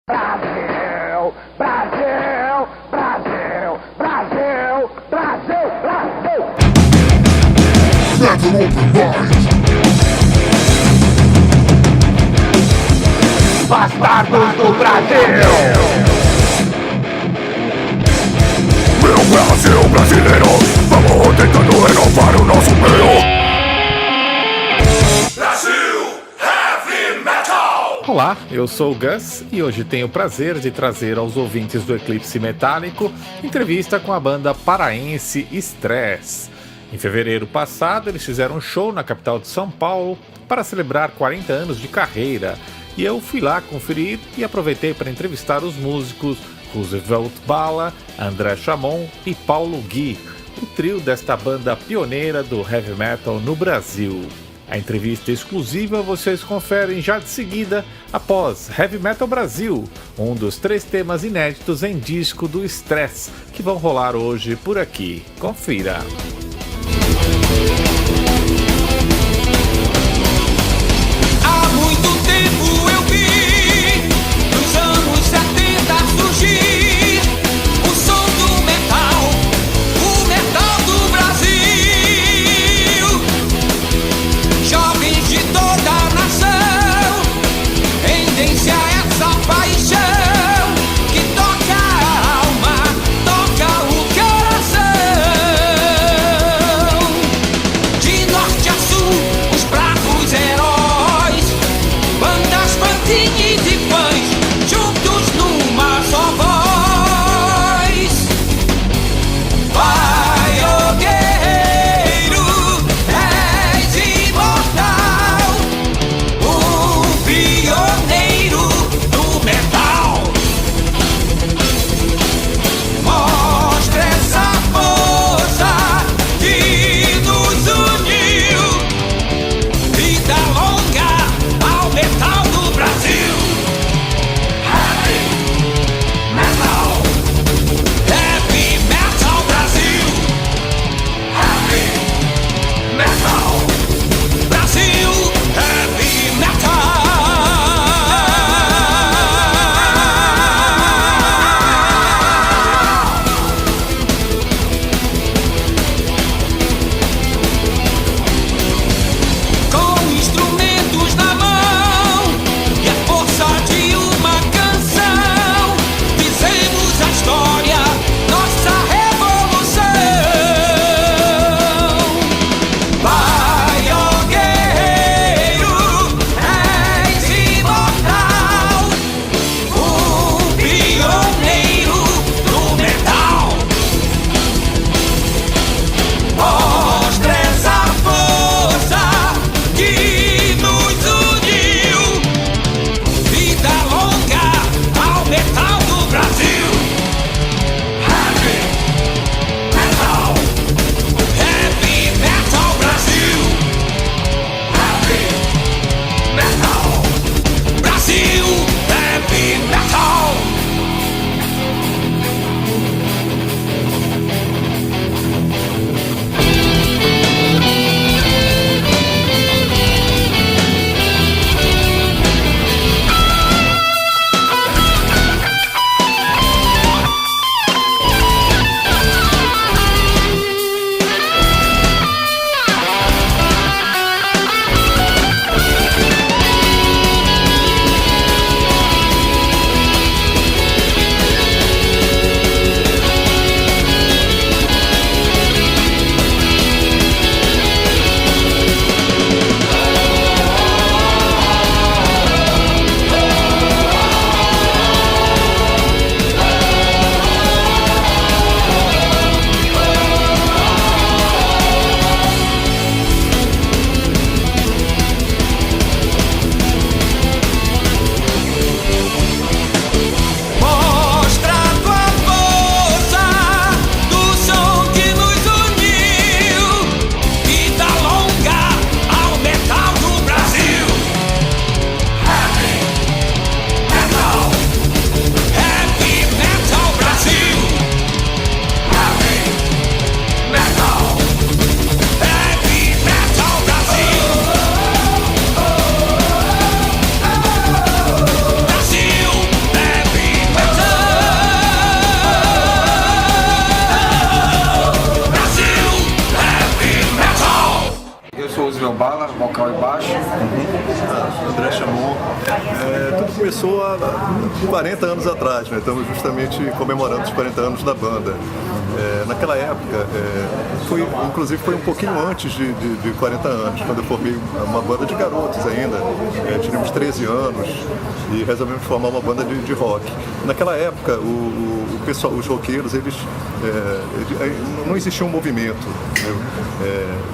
Brasil, Brasil, Brasil, Brasil, Brasil, Brasil. Never open mind. Bastardos do Brasil. Meu Brasil brasileiro, vamos tentando renovar o nosso meio. Olá, eu sou o Gus e hoje tenho o prazer de trazer aos ouvintes do Eclipse Metálico entrevista com a banda paraense Stress. Em fevereiro passado, eles fizeram um show na capital de São Paulo para celebrar 40 anos de carreira e eu fui lá conferir e aproveitei para entrevistar os músicos Roosevelt Bala, André Chamon e Paulo Gui, o trio desta banda pioneira do heavy metal no Brasil. A entrevista exclusiva vocês conferem já de seguida após Heavy Metal Brasil, um dos 3 temas inéditos em disco do Stress, que vão rolar hoje por aqui. Confira! Há muito tempo eu vi, nos anos 70 surgir o som do metal, o metal do Brasil. Jovens de toda a nação, tendência a essa paixão que toca a alma, toca o coração. Bala, vocal e baixo. André chamou. Tudo começou há 40 anos atrás, né? Estamos justamente comemorando os 40 anos da banda. Naquela época, inclusive foi um pouquinho antes de 40 anos, quando eu formei uma banda de garotos ainda. Tínhamos 13 anos e resolvemos formar uma banda de rock. Naquela época, o pessoal, os roqueiros, não existia um movimento.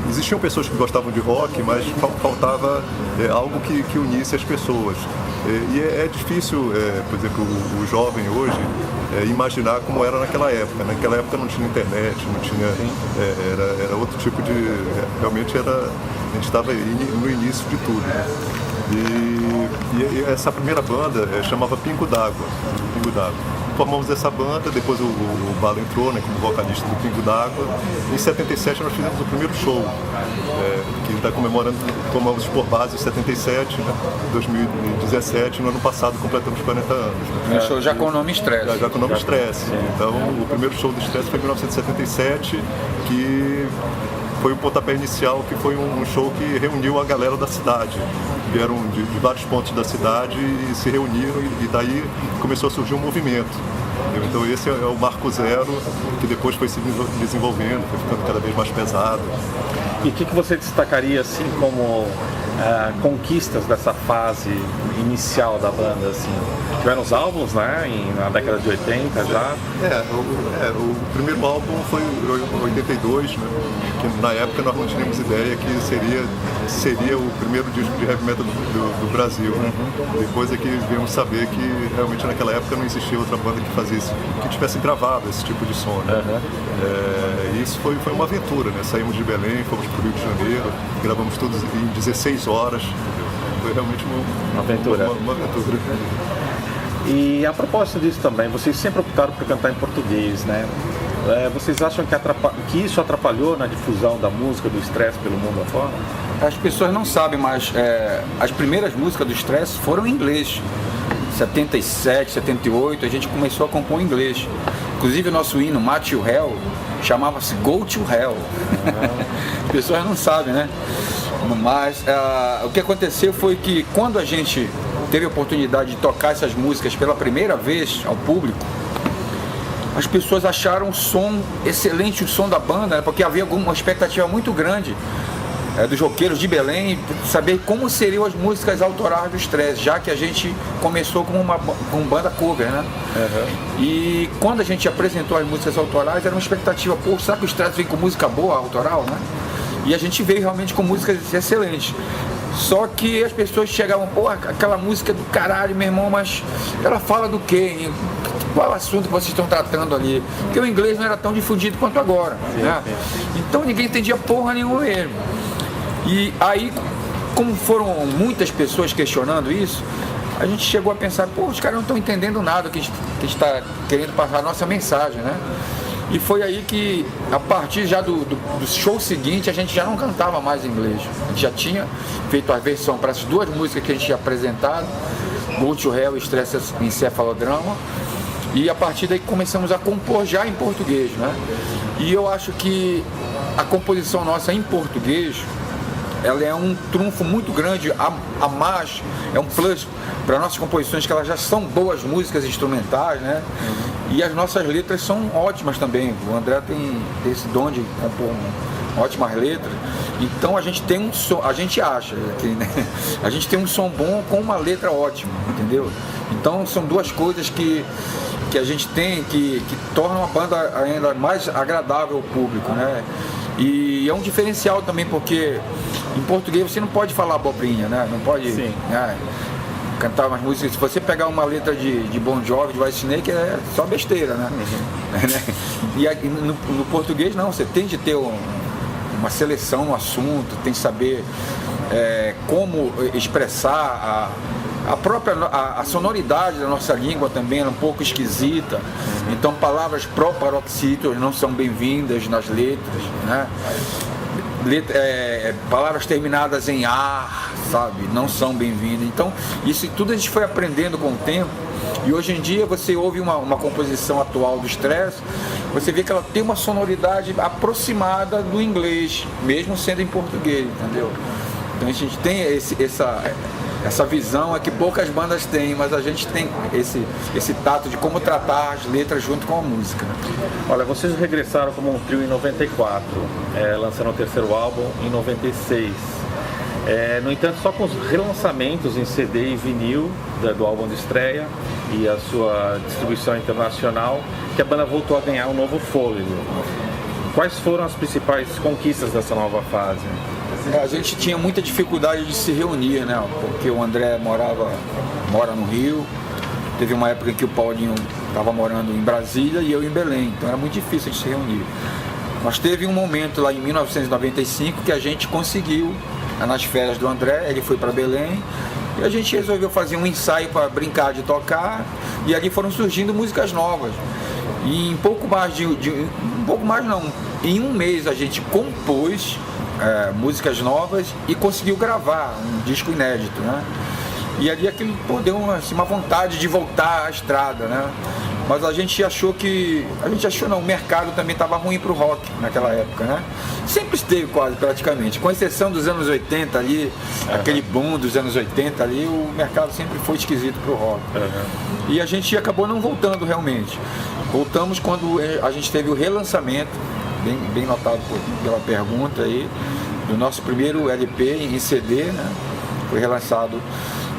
Existiam pessoas que gostavam de rock, mas faltava algo que unisse as pessoas. E é difícil, por exemplo, o jovem hoje imaginar como era naquela época. Naquela época não tinha internet, não tinha, era outro tipo de... Realmente a gente estava no início de tudo. Né? E essa primeira banda chamava Pingo d'Água. Formamos essa banda, depois o Bala entrou, né, como vocalista do Pingo d'Água. Em 77 nós fizemos o primeiro show, que está comemorando, tomamos por base em 77, né, 2017, no ano passado completamos 40 anos. Né? Show já com o nome Stress. Já com o nome Stress. Então o primeiro show do Stress foi em 1977, que foi o pontapé inicial, que foi um show que reuniu a galera da cidade. Vieram de vários pontos da cidade e se reuniram, e daí começou a surgir um movimento. Então esse é o marco zero, que depois foi se desenvolvendo, foi ficando cada vez mais pesado. E o que você destacaria assim como conquistas dessa fase inicial da banda? Assim? Tiveram os álbuns, né, na década de 80 já? O primeiro álbum foi em 82, né, que na época nós não tínhamos ideia que seria o primeiro disco de heavy metal do Brasil. Né? Depois é que viemos saber que realmente naquela época não existia outra banda que fazia isso, que tivesse gravado esse tipo de som. Né? E isso foi uma aventura, né? Saímos de Belém, fomos para o Rio de Janeiro, gravamos tudo em 16 horas. Foi realmente uma aventura. Uma aventura. E a propósito disso também, vocês sempre optaram por cantar em português, né? Vocês acham que isso atrapalhou na difusão da música do Stress pelo mundo afora? As pessoas não sabem, mas as primeiras músicas do Stress foram em inglês. 77, 78, a gente começou a compor em inglês. Inclusive o nosso hino, Mate o Hell, chamava-se Go to Hell. As pessoas não sabem, né? Mas o que aconteceu foi que quando a gente teve a oportunidade de tocar essas músicas pela primeira vez ao público, as pessoas acharam o som excelente, o som da banda, né? Porque havia uma expectativa muito grande dos roqueiros de Belém, saber como seriam as músicas autorais do Stress, já que a gente começou com banda cover, né? E quando a gente apresentou as músicas autorais, era uma expectativa, pô, será que o Stress vem com música boa, autoral, né? E a gente veio realmente com músicas excelentes. Só que as pessoas chegavam, pô, aquela música do caralho, meu irmão, mas ela fala do quê? Qual é o assunto que vocês estão tratando ali? Porque o inglês não era tão difundido quanto agora, né? Então ninguém entendia porra nenhuma mesmo. E aí, como foram muitas pessoas questionando isso, a gente chegou a pensar, pô, os caras não estão entendendo nada que a gente está querendo passar a nossa mensagem, né? E foi aí que, a partir já do show seguinte, a gente já não cantava mais em inglês. A gente já tinha feito a versão para as duas músicas que a gente tinha apresentado, Go to Hell e Stress Encefalodrama. E a partir daí começamos a compor já em português, né? E eu acho que a composição nossa em português, ela é um trunfo muito grande, a mais, é um plus para nossas composições, que elas já são boas músicas instrumentais, né? E as nossas letras são ótimas também. O André tem esse dom de compor ótimas letras. Então a gente tem um som, a gente acha que, né? A gente tem um som bom com uma letra ótima, entendeu? Então são duas coisas que a gente tem que tornam a banda ainda mais agradável ao público, né? E é um diferencial também, porque em português você não pode falar abobrinha, né? Não pode cantar umas músicas. Se você pegar uma letra de Bon Jovi, de White Snake, é só besteira, né? E no português não, você tem de ter uma seleção no assunto, tem que saber como expressar a própria sonoridade da nossa língua também é um pouco esquisita. Então palavras pró-paroxítonas não são bem-vindas nas letras, né? Palavras terminadas em ar, sabe, não são bem-vindas. Então isso tudo a gente foi aprendendo com o tempo. E hoje em dia você ouve uma composição atual do Stress, você vê que ela tem uma sonoridade aproximada do inglês, mesmo sendo em português, entendeu? Então a gente tem essa visão é que poucas bandas têm, mas a gente tem esse tato de como tratar as letras junto com a música. Olha, vocês regressaram como um trio em 94, lançaram o terceiro álbum em 96. No entanto, só com os relançamentos em CD e vinil do álbum de estreia e a sua distribuição internacional, que a banda voltou a ganhar um novo fôlego. Quais foram as principais conquistas dessa nova fase? A gente tinha muita dificuldade de se reunir, né? Porque o André mora no Rio, teve uma época em que o Paulinho estava morando em Brasília e eu em Belém, então era muito difícil de se reunir. Mas teve um momento lá em 1995 que a gente conseguiu, nas férias do André, ele foi para Belém e a gente resolveu fazer um ensaio para brincar de tocar e ali foram surgindo músicas novas. E em em um mês a gente compôs músicas novas e conseguiu gravar um disco inédito, né? E ali aquilo deu uma vontade de voltar à estrada, né? Mas a gente achou não, o mercado também estava ruim para o rock naquela época, né? Sempre esteve quase, praticamente, com exceção dos anos 80 ali, aquele boom dos anos 80 ali, o mercado sempre foi esquisito para o rock. E a gente acabou não voltando realmente. Voltamos quando a gente teve o relançamento, bem notado pela pergunta aí, do nosso primeiro LP em CD, né? Foi relançado.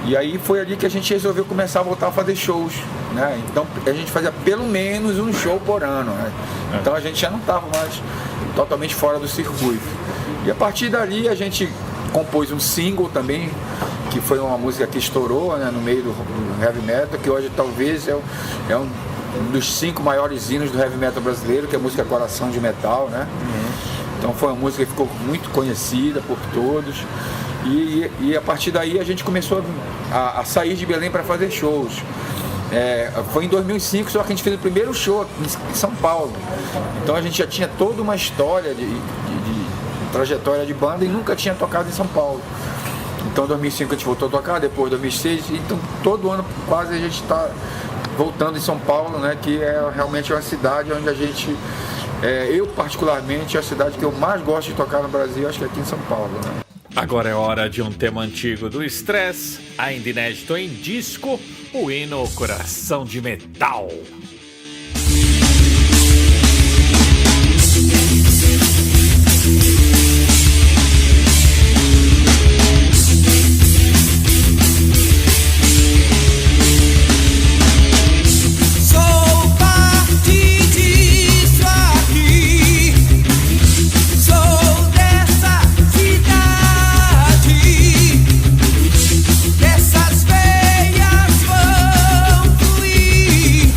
E aí foi ali que a gente resolveu começar a voltar a fazer shows, né? Então a gente fazia pelo menos um show por ano, né? Então a gente já não estava mais totalmente fora do circuito. E a partir dali a gente compôs um single também, que foi uma música que estourou, né, no meio do heavy metal, que hoje talvez é um dos 5 maiores hinos do heavy metal brasileiro, que é a música Coração de Metal, né? Então foi uma música que ficou muito conhecida por todos. E a partir daí a gente começou a sair de Belém para fazer shows. Foi em 2005, só que a gente fez o primeiro show em São Paulo. Então a gente já tinha toda uma história de trajetória de banda e nunca tinha tocado em São Paulo. Então em 2005 a gente voltou a tocar, depois 2006, então todo ano quase a gente está voltando em São Paulo, né, que é realmente uma cidade onde a gente, eu particularmente, é a cidade que eu mais gosto de tocar no Brasil, acho que é aqui em São Paulo, né? Agora é hora de um tema antigo do Stress, ainda inédito em disco, o hino Coração de Metal. Dessas veias vão fluir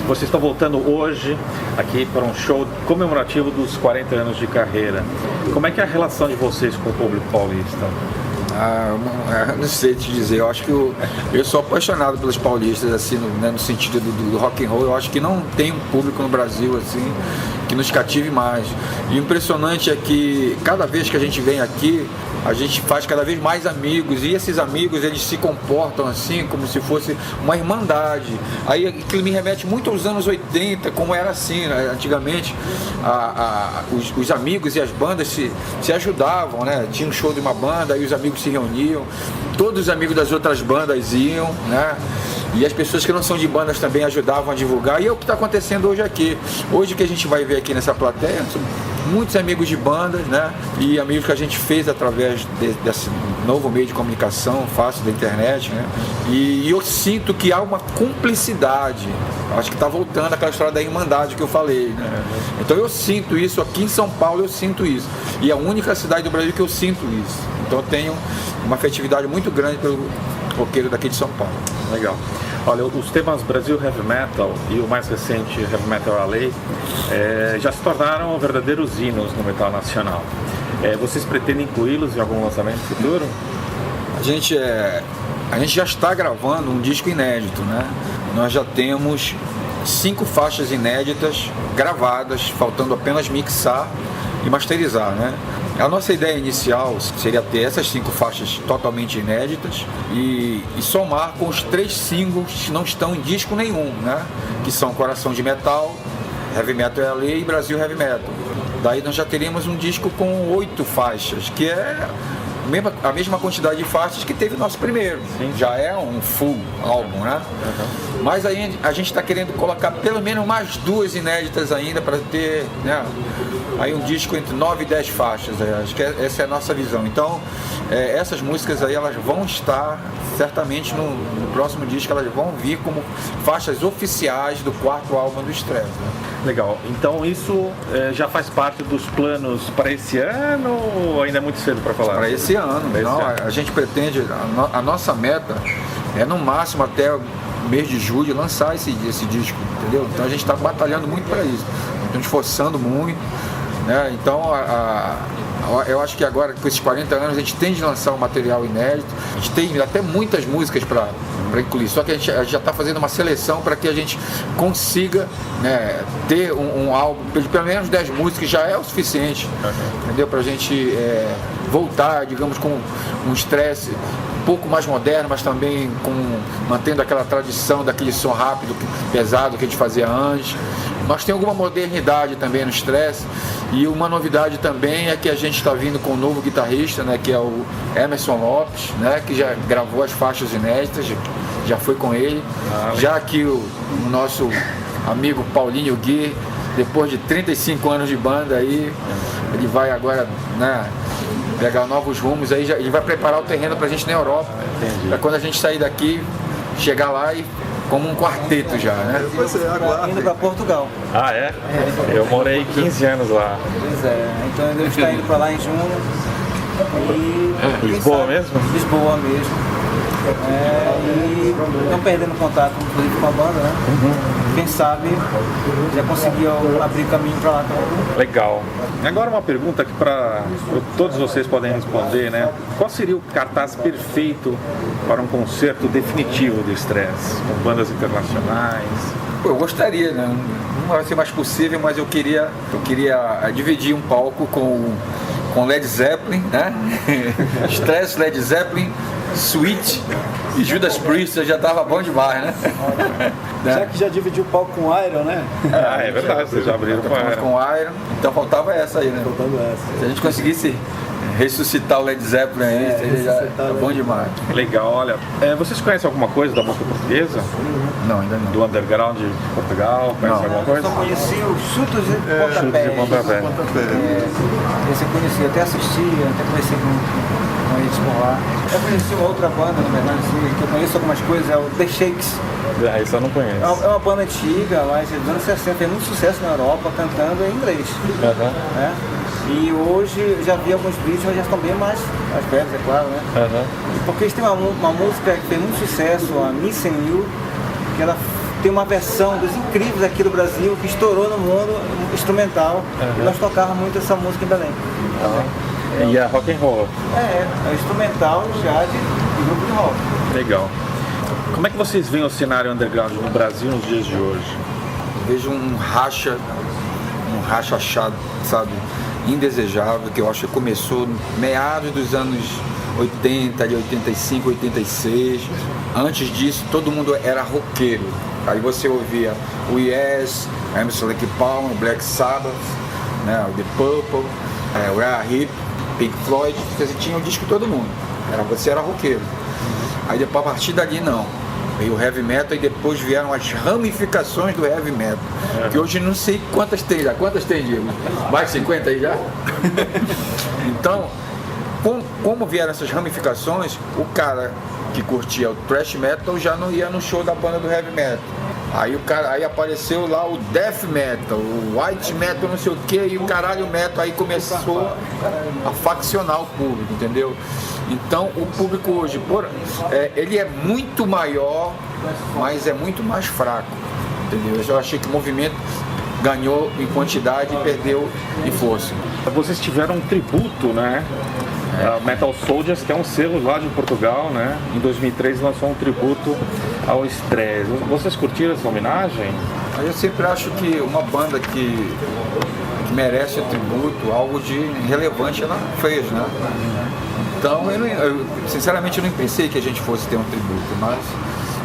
Vocês estão voltando hoje aqui para um show comemorativo dos 40 anos de carreira. Como é que é a relação de vocês com o público paulista? Não sei te dizer, eu acho que eu sou apaixonado pelos paulistas, assim, no sentido do rock and roll. Eu acho que não tem um público no Brasil assim que nos cative mais. E o impressionante é que cada vez que a gente vem aqui, a gente faz cada vez mais amigos, e esses amigos, eles se comportam assim como se fosse uma irmandade. Aí aquilo me remete muito aos anos 80, como era assim, né? Antigamente os amigos e as bandas se ajudavam, né? Tinha um show de uma banda, aí os amigos se reuniam, todos os amigos das outras bandas iam, né? E as pessoas que não são de bandas também ajudavam a divulgar, e é o que está acontecendo hoje aqui. Hoje que a gente vai ver aqui nessa plateia, são muitos amigos de bandas, né? E amigos que a gente fez através desse novo meio de comunicação fácil da internet, né? E eu sinto que há uma cumplicidade. Acho que está voltando aquela história da irmandade que eu falei, né? Então eu sinto isso aqui em São Paulo, eu sinto isso. E é a única cidade do Brasil que eu sinto isso. Então eu tenho uma afetividade muito grande pelo roqueiro daqui de São Paulo. Legal. Olha, os temas Brasil Heavy Metal e o mais recente Heavy Metal LA já se tornaram verdadeiros hinos no metal nacional. Vocês pretendem incluí-los em algum lançamento futuro? A gente já está gravando um disco inédito, né? Nós já temos 5 faixas inéditas gravadas, faltando apenas mixar e masterizar, né? A nossa ideia inicial seria ter essas 5 faixas totalmente inéditas e somar com os 3 singles que não estão em disco nenhum, né? Que são Coração de Metal, Heavy Metal LA e Brasil Heavy Metal. Daí nós já teríamos um disco com 8 faixas, que é a mesma quantidade de faixas que teve o nosso primeiro. Sim. Já é um full álbum, né? Uhum. Mas aí a gente está querendo colocar pelo menos mais 2 inéditas ainda para ter, né, aí um disco entre 9 e 10 faixas. Acho que essa é a nossa visão. Então, essas músicas aí, elas vão estar certamente no próximo disco, elas vão vir como faixas oficiais do 4º álbum do Stress, né? Legal. Então isso já faz parte dos planos para esse ano ou ainda é muito cedo para falar? Para esse ano. A gente pretende, a nossa meta é no máximo até o mês de julho lançar esse disco, entendeu? Então a gente está batalhando muito para isso, estamos esforçando muito, né? Então eu acho que agora, com esses 40 anos, a gente tem de lançar um material inédito. A gente tem até muitas músicas para incluir, só que a gente já está fazendo uma seleção para que a gente consiga, né, ter um álbum, pelo menos 10 músicas já é o suficiente, entendeu? Para a gente voltar, digamos, com um Stress um pouco mais moderno, mas também mantendo aquela tradição daquele som rápido, pesado que a gente fazia antes. Mas tem alguma modernidade também no Stress, e uma novidade também é que a gente está vindo com um novo guitarrista, né, que é o Emerson Lopes, né, que já gravou as faixas inéditas, já foi com ele, já que o nosso amigo Paulinho Gui, depois de 35 anos de banda aí, ele vai agora, né, pegar novos rumos aí, ele vai preparar o terreno pra gente na Europa, para quando a gente sair daqui, chegar lá e como um quarteto já, né? Indo para Portugal. Ah, é? Eu morei 15 anos lá. Pois é, então eu devo estar indo para lá em junho. E Lisboa mesmo? Lisboa mesmo. E não perdendo contato com a banda, né? Quem sabe já conseguiu abrir caminho para lá também. Legal. Agora uma pergunta que para todos vocês podem responder, né? Qual seria o cartaz perfeito para um concerto definitivo do Stress, com bandas internacionais? Eu gostaria, né? Não vai ser mais possível, mas eu queria dividir um palco com Led Zeppelin, né? Stress, Led Zeppelin, Sweet e Judas Priest, já tava bom demais, né? Já que já dividiu o palco com o Iron, né? Ah, é verdade, vocês já abriram com o Iron. Então faltava essa aí, né? Se a gente conseguisse ressuscitar o Led Zeppelin aí, seria já bom demais. Legal, olha. Vocês conhecem alguma coisa da música portuguesa? Não, ainda não. Do underground de Portugal? Conhece alguma coisa? Eu só conheci os Chutos de Pontapé. Esse eu conheci, até assisti, até conheci com eles por lá. Eu conheci uma outra banda, na verdade, que eu conheço algumas coisas, é o The Shakes. Isso eu não conheço. É uma banda antiga, mas dos anos 60, tem muito sucesso na Europa, cantando em inglês. Né? E hoje eu já vi alguns vídeos, mas já estão bem mais velhos, é claro, né? Porque eles têm uma música que fez muito sucesso, a Missing You, que ela tem uma versão dos Incríveis aqui do Brasil que estourou no mundo instrumental. E nós tocávamos muito essa música em Belém. E é rock and roll. É instrumental, jazz e grupo de rock. Legal. Como é que vocês veem o cenário underground no Brasil nos dias de hoje? Vejo um racha achado, sabe, indesejável, que eu acho que começou meados dos anos 80, de 85, 86. Antes disso, todo mundo era roqueiro. Aí você ouvia o Yes, Emerson Lake Palmer, Black Sabbath, né, o The Purple, o Hip, Pink Floyd. Você tinha o disco de todo mundo. Você era roqueiro. Aí depois, a partir dali, não. Veio o heavy metal e depois vieram as ramificações do heavy metal. Que hoje não sei quantas tem já. Quantas tem, Diego? Mais de 50 aí já? Então, como vieram essas ramificações, o cara que curtia o thrash metal já não ia no show da banda do heavy metal. Aí apareceu lá o death metal, o white metal, não sei o que, e o caralho metal. Aí começou a faccionar o público, entendeu? Então o público hoje, ele é muito maior, mas é muito mais fraco, entendeu? Eu achei que o movimento ganhou em quantidade e perdeu em força. Vocês tiveram um tributo, né? A Metal Soldiers, que é um selo lá de Portugal, né? Em 2003 lançou um tributo ao Stress. Vocês curtiram essa homenagem? Eu sempre acho que uma banda que merece o tributo, algo de relevante ela fez, né? Então eu sinceramente não pensei que a gente fosse ter um tributo, mas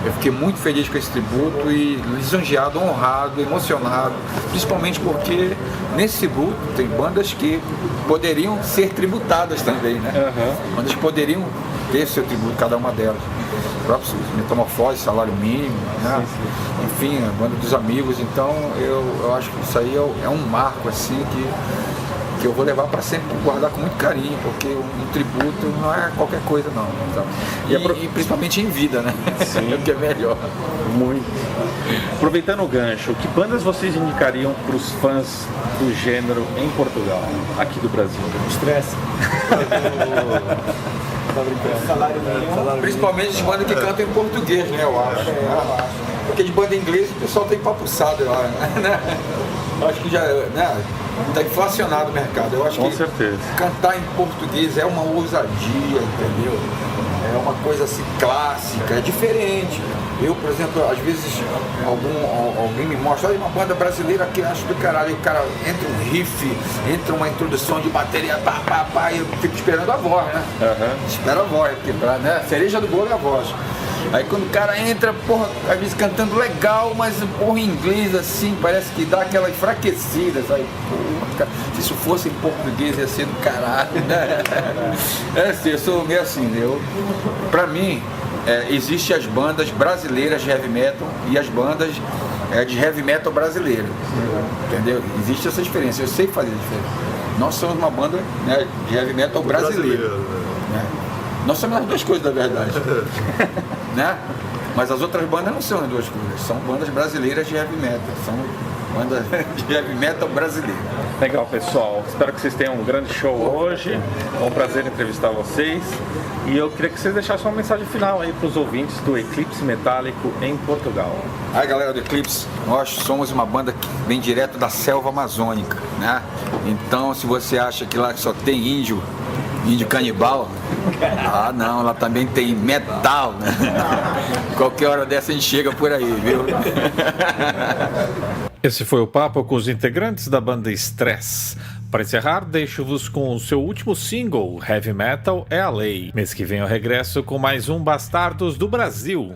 eu fiquei muito feliz com esse tributo e lisonjeado, honrado, emocionado, principalmente porque nesse tributo tem bandas que poderiam ser tributadas também, né? Bandas que poderiam ter seu tributo, cada uma delas. O próprio Metamorfose, Salário Mínimo, né? Enfim, a Banda dos Amigos. Então eu acho que isso aí é um marco assim que eu vou levar para sempre, guardar com muito carinho, porque um tributo não é qualquer coisa não. Tá? E principalmente em vida, né? Sim. O que é melhor. Muito. Aproveitando o gancho, que bandas vocês indicariam para os fãs do gênero em Portugal, aqui do Brasil? Estresse. Salário Mínimo. Principalmente as bandas que cantam em português, né? Eu acho. Porque de banda inglesa o pessoal tem papuçado lá, né? Eu acho que já, né? Está inflacionado o mercado. Eu acho com que certeza. Cantar em português é uma ousadia, entendeu? É uma coisa assim clássica, é diferente. Eu, por exemplo, às vezes alguém me mostra, olha uma banda brasileira que eu acho do caralho, e o cara entra um riff, entra uma introdução de bateria, pá, e eu fico esperando a voz, né? Espera a voz, porque né? Cereja do bolo é a voz. Aí quando o cara entra, porra, às vezes cantando legal, mas porra em inglês assim, parece que dá aquela enfraquecida, sabe? Porra, se isso fosse em português ia ser do caralho, né? É assim, eu sou meio assim, pra mim, existem as bandas brasileiras de heavy metal e as bandas de heavy metal brasileira, entendeu? Existe essa diferença, eu sei fazer a diferença. Nós somos uma banda, né, de heavy metal brasileira, né? Nós somos as duas coisas, na verdade. Né? Mas as outras bandas não são as duas coisas. São bandas brasileiras de heavy metal. São bandas de heavy metal brasileira. Legal, pessoal. Espero que vocês tenham um grande show hoje. É um prazer entrevistar vocês. E eu queria que vocês deixassem uma mensagem final aí para os ouvintes do Eclipse Metálico em Portugal. Aí, galera do Eclipse, nós somos uma banda que vem direto da selva amazônica, né? Então, se você acha que lá só tem índio canibal, não, lá também tem metal, né? Qualquer hora dessa a gente chega por aí, viu? Esse foi o papo com os integrantes da banda Stress. Para encerrar, deixo-vos com o seu último single, Heavy Metal é a Lei. Mês que vem eu regresso com mais um Bastardos do Brasil.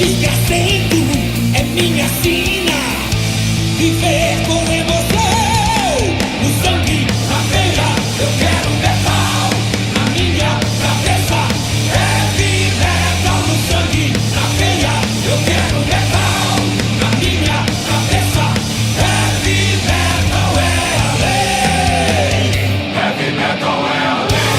desgracento é minha sina. Viver com emoção, no sangue, na veia, eu quero metal. Na minha cabeça, heavy metal. No sangue, na veia, eu quero metal. Na minha cabeça, heavy metal é a lei. Heavy metal é a lei.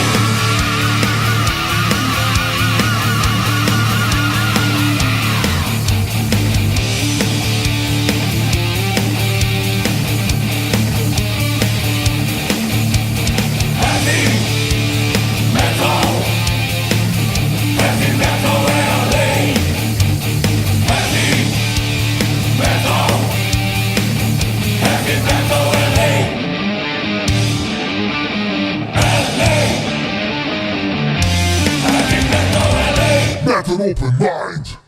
That's an open mind.